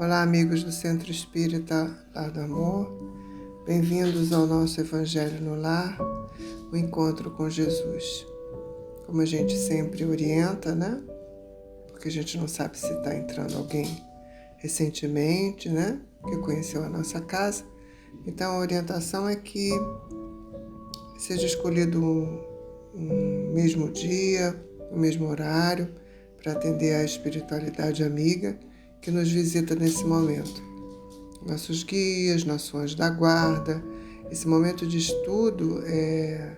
Olá, amigos do Centro Espírita Lar do Amor. Bem-vindos ao nosso Evangelho no Lar, o encontro com Jesus. Como a gente sempre orienta, né? Porque a gente não sabe se está entrando alguém recentemente, né? Que conheceu a nossa casa. Então, a orientação é que seja escolhido um mesmo dia, um mesmo horário, para atender à espiritualidade amiga que nos visita nesse momento. Nossos guias, nosso anjo da guarda. Esse momento de estudo é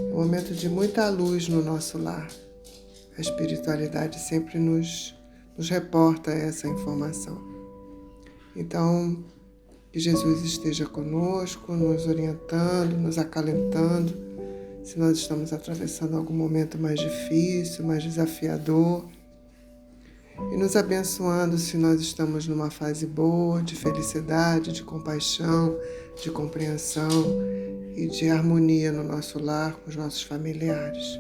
um momento de muita luz no nosso lar. A espiritualidade sempre nos reporta essa informação. Então, que Jesus esteja conosco, nos orientando, nos acalentando, se nós estamos atravessando algum momento mais difícil, mais desafiador, e nos abençoando se nós estamos numa fase boa, de felicidade, de compaixão, de compreensão e de harmonia no nosso lar com os nossos familiares.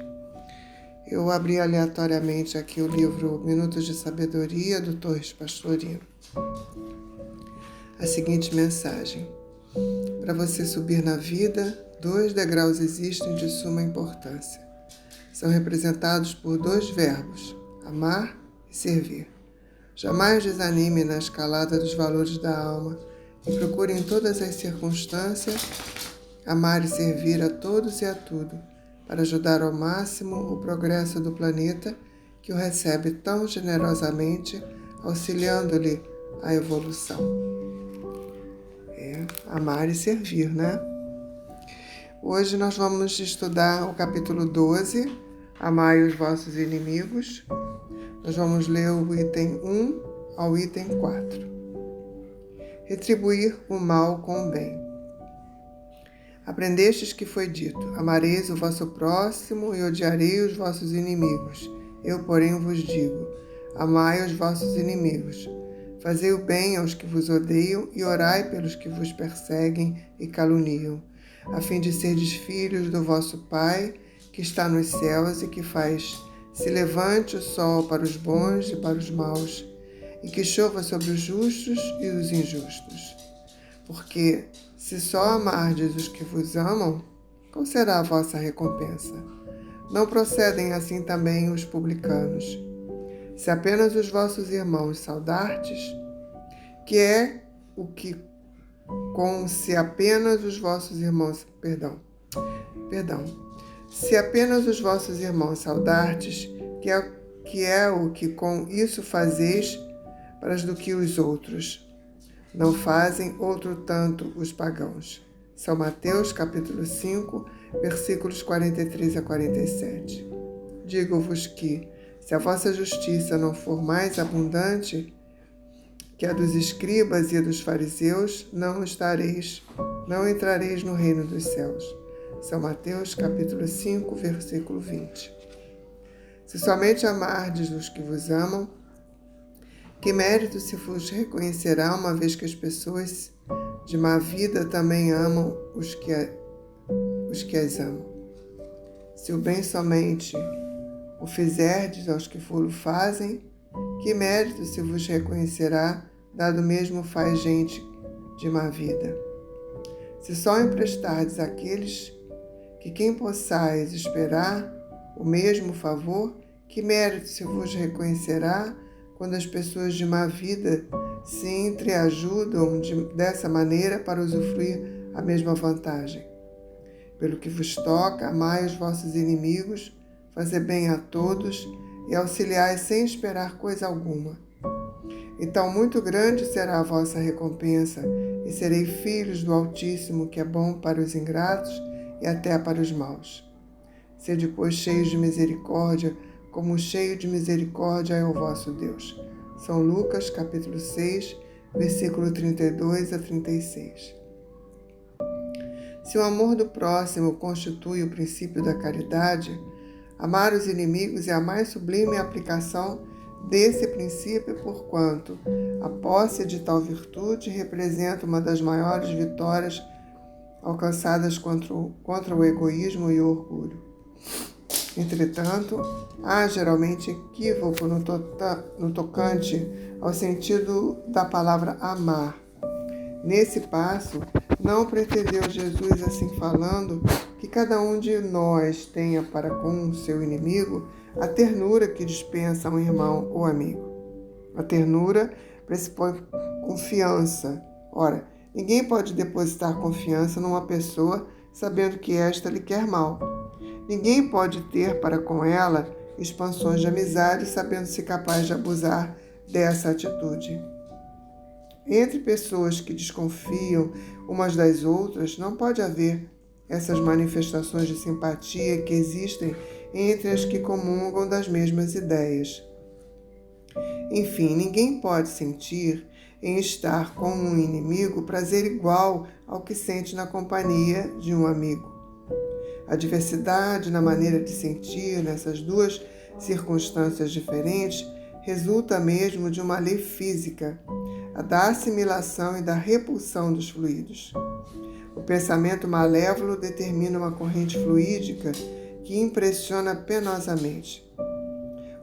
Eu abri aleatoriamente aqui o livro Minutos de Sabedoria, do Torres Pastorino. A seguinte mensagem: para você subir na vida, 2 degraus existem de suma importância. São representados por 2 verbos, amar e servir. Jamais desanime na escalada dos valores da alma e procure em todas as circunstâncias amar e servir a todos e a tudo, para ajudar ao máximo o progresso do planeta que o recebe tão generosamente, auxiliando-lhe a evolução. Amar e servir, né? Hoje nós vamos estudar o capítulo 12, Amai os vossos inimigos. Nós vamos ler o item 1 ao item 4. Retribuir o mal com o bem. Aprendestes que foi dito: amareis o vosso próximo e odiarei os vossos inimigos. Eu, porém, vos digo: amai os vossos inimigos. Fazei o bem aos que vos odeiam e orai pelos que vos perseguem e caluniam, a fim de serdes filhos do vosso Pai, que está nos céus e que faz se levante o sol para os bons e para os maus, e que chova sobre os justos e os injustos. Porque, se só amardes os que vos amam, qual será a vossa recompensa? Não procedem assim também os publicanos? Se apenas os vossos irmãos saudardes, que é o que com se apenas os vossos irmãos... Se apenas os vossos irmãos saudardes, que é o que com isso fazeis para do que os outros não fazem, outro tanto os pagãos. São Mateus, capítulo 5, versículos 43 a 47. Digo-vos que, se a vossa justiça não for mais abundante que a dos escribas e a dos fariseus, não entrareis no reino dos céus. São Mateus, capítulo 5, versículo 20. Se somente amardes os que vos amam, que mérito se vos reconhecerá, uma vez que as pessoas de má vida também amam os que as amam? Se o bem somente o fizerdes aos que vos fazem, que mérito se vos reconhecerá, dado mesmo faz gente de má vida? Se só emprestardes àqueles que quem possais esperar o mesmo favor, que mérito se vos reconhecerá quando as pessoas de má vida se entreajudam dessa maneira para usufruir a mesma vantagem? Pelo que vos toca, amai os vossos inimigos, fazer bem a todos e auxiliai sem esperar coisa alguma. Então muito grande será a vossa recompensa, e serei filhos do Altíssimo, que é bom para os ingratos e até para os maus. Sede, pois, cheios de misericórdia, como cheio de misericórdia é o vosso Deus. São Lucas, capítulo 6, versículo 32 a 36. Se o amor do próximo constitui o princípio da caridade, amar os inimigos é a mais sublime aplicação desse princípio, porquanto a posse de tal virtude representa uma das maiores vitórias alcançadas contra o egoísmo e o orgulho. Entretanto, há geralmente equívoco no tocante ao sentido da palavra amar. Nesse passo, não pretendeu Jesus, assim falando, que cada um de nós tenha para com o seu inimigo a ternura que dispensa a um irmão ou amigo. A ternura pressupõe confiança. Ora, ninguém pode depositar confiança numa pessoa sabendo que esta lhe quer mal. Ninguém pode ter para com ela expansões de amizade sabendo-se capaz de abusar dessa atitude. Entre pessoas que desconfiam umas das outras, não pode haver essas manifestações de simpatia que existem entre as que comungam das mesmas ideias. Enfim, ninguém pode sentir em estar com um inimigo prazer igual ao que sente na companhia de um amigo. A diversidade na maneira de sentir nessas duas circunstâncias diferentes resulta mesmo de uma lei física, a da assimilação e da repulsão dos fluidos. O pensamento malévolo determina uma corrente fluídica que impressiona penosamente.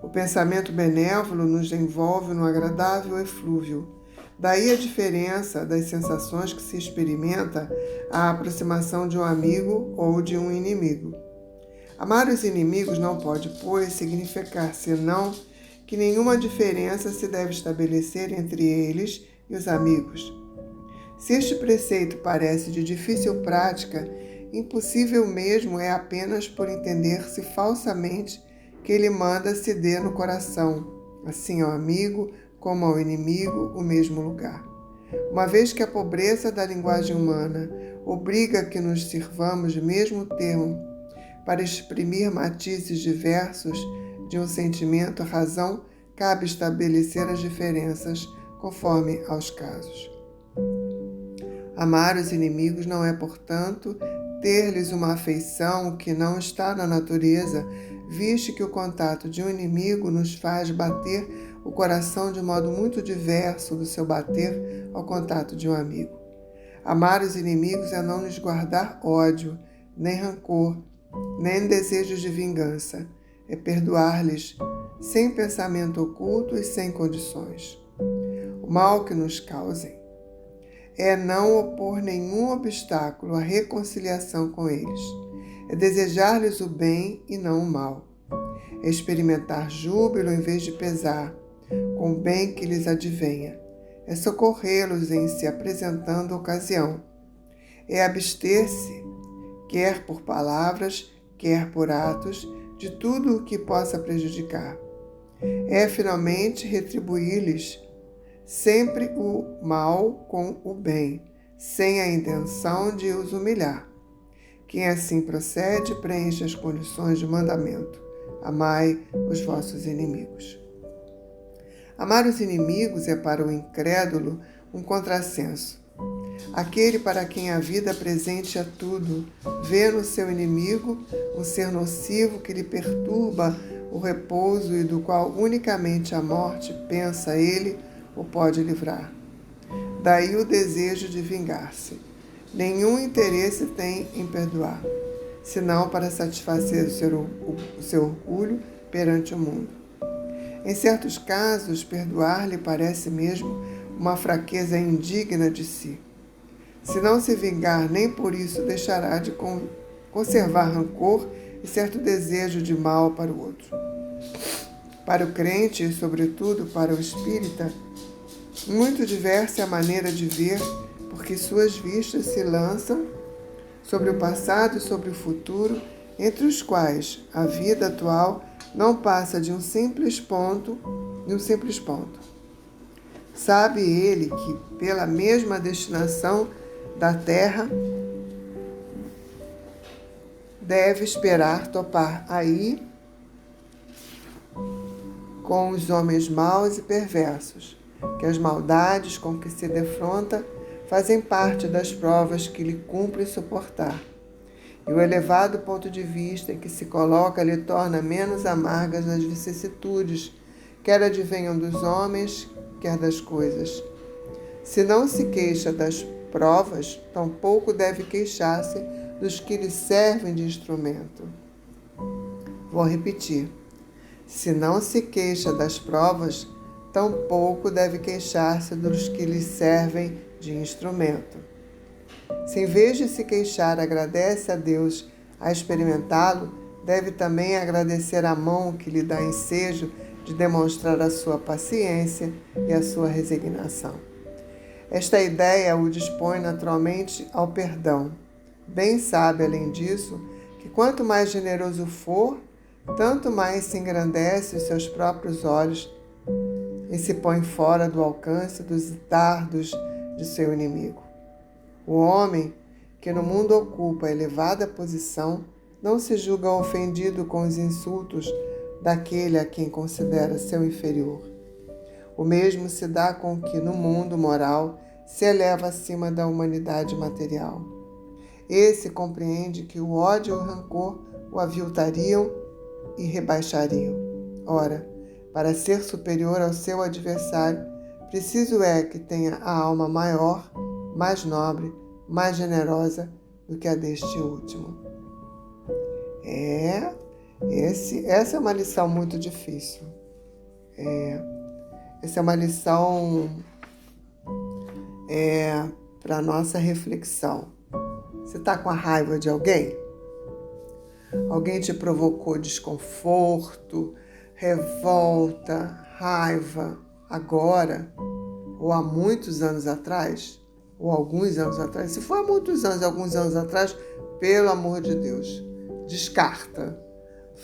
O pensamento benévolo nos envolve no agradável eflúvio. Daí a diferença das sensações que se experimenta à aproximação de um amigo ou de um inimigo. Amar os inimigos não pode, pois, significar senão que nenhuma diferença se deve estabelecer entre eles e os amigos. Se este preceito parece de difícil prática, impossível mesmo é apenas por entender-se falsamente que ele manda se dê no coração, assim ao amigo como ao inimigo, o mesmo lugar. Uma vez que a pobreza da linguagem humana obriga que nos sirvamos do mesmo termo para exprimir matizes diversos de um sentimento, a razão cabe estabelecer as diferenças conforme aos casos. Amar os inimigos não é, portanto, ter-lhes uma afeição que não está na natureza, visto que o contato de um inimigo nos faz bater o coração de modo muito diverso do seu bater ao contato de um amigo. Amar os inimigos é não lhes guardar ódio, nem rancor, nem desejos de vingança. É perdoar-lhes sem pensamento oculto e sem condições. O mal que nos causem é não opor nenhum obstáculo à reconciliação com eles. É desejar-lhes o bem e não o mal. É experimentar júbilo em vez de pesar, com o bem que lhes advenha. É socorrê-los em se apresentando a ocasião. É abster-se, quer por palavras, quer por atos, de tudo o que possa prejudicar. É, finalmente, retribuir-lhes sempre o mal com o bem, sem a intenção de os humilhar. Quem assim procede preenche as condições do mandamento. Amai os vossos inimigos. Amar os inimigos é para o incrédulo um contrassenso. Aquele para quem a vida presente é tudo, vê no seu inimigo um ser nocivo que lhe perturba o repouso e do qual unicamente a morte, pensa ele, o pode livrar. Daí o desejo de vingar-se. Nenhum interesse tem em perdoar, senão para satisfazer o seu orgulho perante o mundo. Em certos casos, perdoar-lhe parece mesmo uma fraqueza indigna de si. Se não se vingar, nem por isso deixará de conservar rancor e certo desejo de mal para o outro. Para o crente e, sobretudo, para o espírita, muito diversa é a maneira de ver, porque suas vistas se lançam sobre o passado e sobre o futuro, entre os quais a vida atual não passa de um simples ponto. Sabe ele que, pela mesma destinação da terra, deve esperar topar aí com os homens maus e perversos, que as maldades com que se defronta fazem parte das provas que lhe cumpre suportar. E o elevado ponto de vista em que se coloca lhe torna menos amargas as vicissitudes, quer advenham dos homens, quer das coisas. Se não se queixa das provas, tampouco deve queixar-se dos que lhe servem de instrumento. Vou repetir. Se não se queixa das provas, tampouco deve queixar-se dos que lhe servem de instrumento. Se em vez de se queixar agradece a Deus a experimentá-lo, deve também agradecer a mão que lhe dá ensejo de demonstrar a sua paciência e a sua resignação. Esta ideia o dispõe naturalmente ao perdão. Bem sabe, além disso, que quanto mais generoso for, tanto mais se engrandece os seus próprios olhos e se põe fora do alcance dos dardos de seu inimigo. O homem que no mundo ocupa elevada posição não se julga ofendido com os insultos daquele a quem considera seu inferior. O mesmo se dá com o que no mundo moral se eleva acima da humanidade material. Esse compreende que o ódio e o rancor o aviltariam e rebaixariam. Ora, para ser superior ao seu adversário, preciso é que tenha a alma maior, mais nobre, mais generosa do que a deste último. Essa é uma lição muito difícil. Essa é uma lição para a nossa reflexão. Você está com a raiva de alguém? Alguém te provocou desconforto, revolta, raiva, agora, ou há muitos anos atrás, ou alguns anos atrás? Se for há muitos anos, alguns anos atrás, pelo amor de Deus, descarta,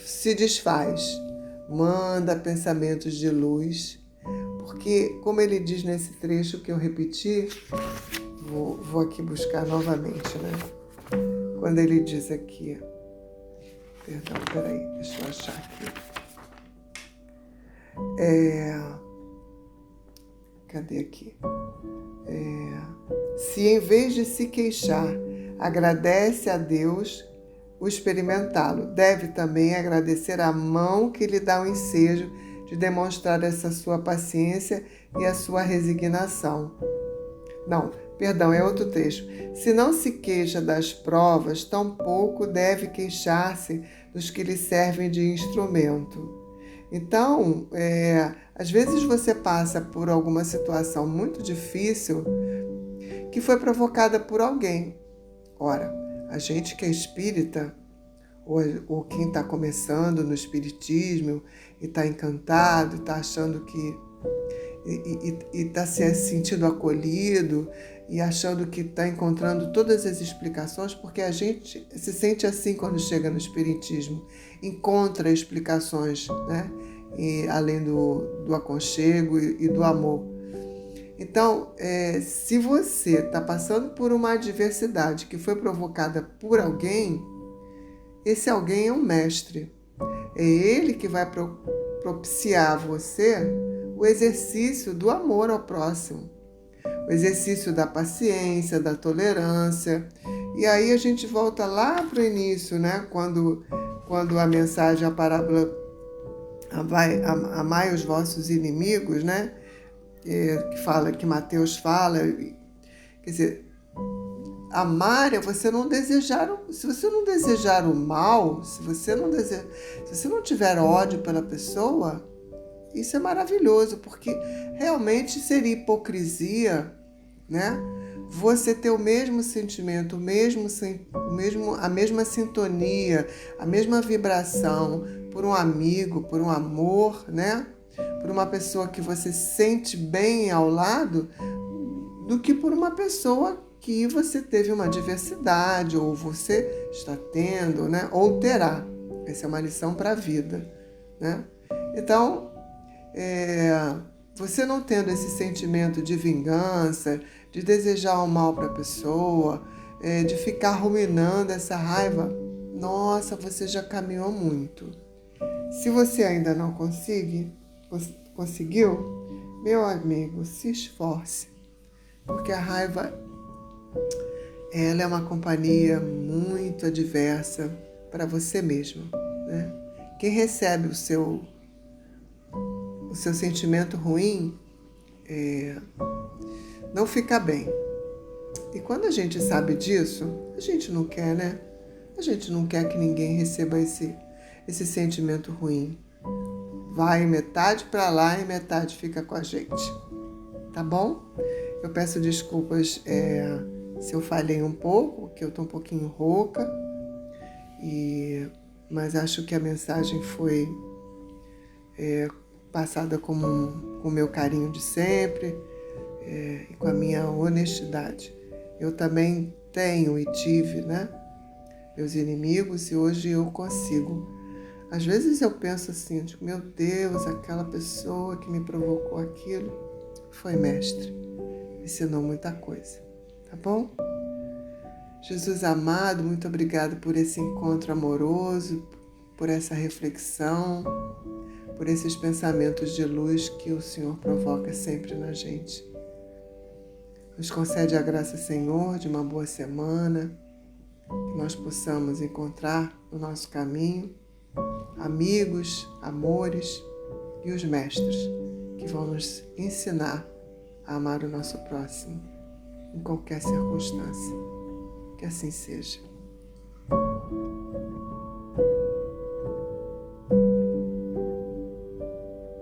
se desfaz, manda pensamentos de luz, porque, como ele diz nesse trecho que eu repeti, vou aqui buscar novamente, né? Quando ele diz aqui, perdão, peraí, deixa eu achar aqui. Cadê aqui? Se em vez de se queixar, agradece a Deus o experimentá-lo, deve também agradecer a mão que lhe dá o ensejo de demonstrar essa sua paciência e a sua resignação. É outro trecho. Se não se queixa das provas, tampouco deve queixar-se dos que lhe servem de instrumento. Então, às vezes você passa por alguma situação muito difícil que foi provocada por alguém. Ora, a gente que é espírita, ou quem está começando no espiritismo e está encantado, está achando que e está se sentindo acolhido e achando que está encontrando todas as explicações, porque a gente se sente assim quando chega no espiritismo, encontra explicações, né? E, além do aconchego e do amor. Então, se você está passando por uma adversidade que foi provocada por alguém, esse alguém é um mestre. É ele que vai propiciar a você o exercício do amor ao próximo, o exercício da paciência, da tolerância. E aí a gente volta lá para o início, né? Quando a mensagem, a parábola, amai os vossos inimigos, né? Que Mateus fala, quer dizer, amar é você não desejar, se você não desejar o mal, se você não tiver ódio pela pessoa, isso é maravilhoso, porque realmente seria hipocrisia, né? Você ter o mesmo sentimento, a mesma sintonia, a mesma vibração por um amigo, por um amor, né? Por uma pessoa que você sente bem ao lado, do que por uma pessoa que você teve uma adversidade, ou você está tendo, né? Ou terá. Essa é uma lição para a vida, né? Então, você não tendo esse sentimento de vingança, de desejar o mal para a pessoa, de ficar ruminando essa raiva, nossa, você já caminhou muito. Se você ainda não conseguiu, meu amigo, se esforce, porque a raiva, ela é uma companhia muito adversa para você mesmo, né? Quem recebe o seu sentimento ruim não fica bem. E quando a gente sabe disso, a gente não quer, né? A gente não quer que ninguém receba esse sentimento ruim. Vai metade para lá e metade fica com a gente. Tá bom? Eu peço desculpas se eu falhei um pouco, que eu estou um pouquinho rouca, mas acho que a mensagem foi passada com o meu carinho de sempre e com a minha honestidade. Eu também tenho e tive, meus inimigos, e hoje eu consigo. Às vezes eu penso assim, eu digo, meu Deus, aquela pessoa que me provocou aquilo foi mestre, ensinou muita coisa, tá bom? Jesus amado, muito obrigado por esse encontro amoroso, por essa reflexão, por esses pensamentos de luz que o Senhor provoca sempre na gente. Nos concede a graça, Senhor, de uma boa semana, que nós possamos encontrar no nosso caminho amigos, amores e os mestres que vão nos ensinar a amar o nosso próximo em qualquer circunstância. Que assim seja.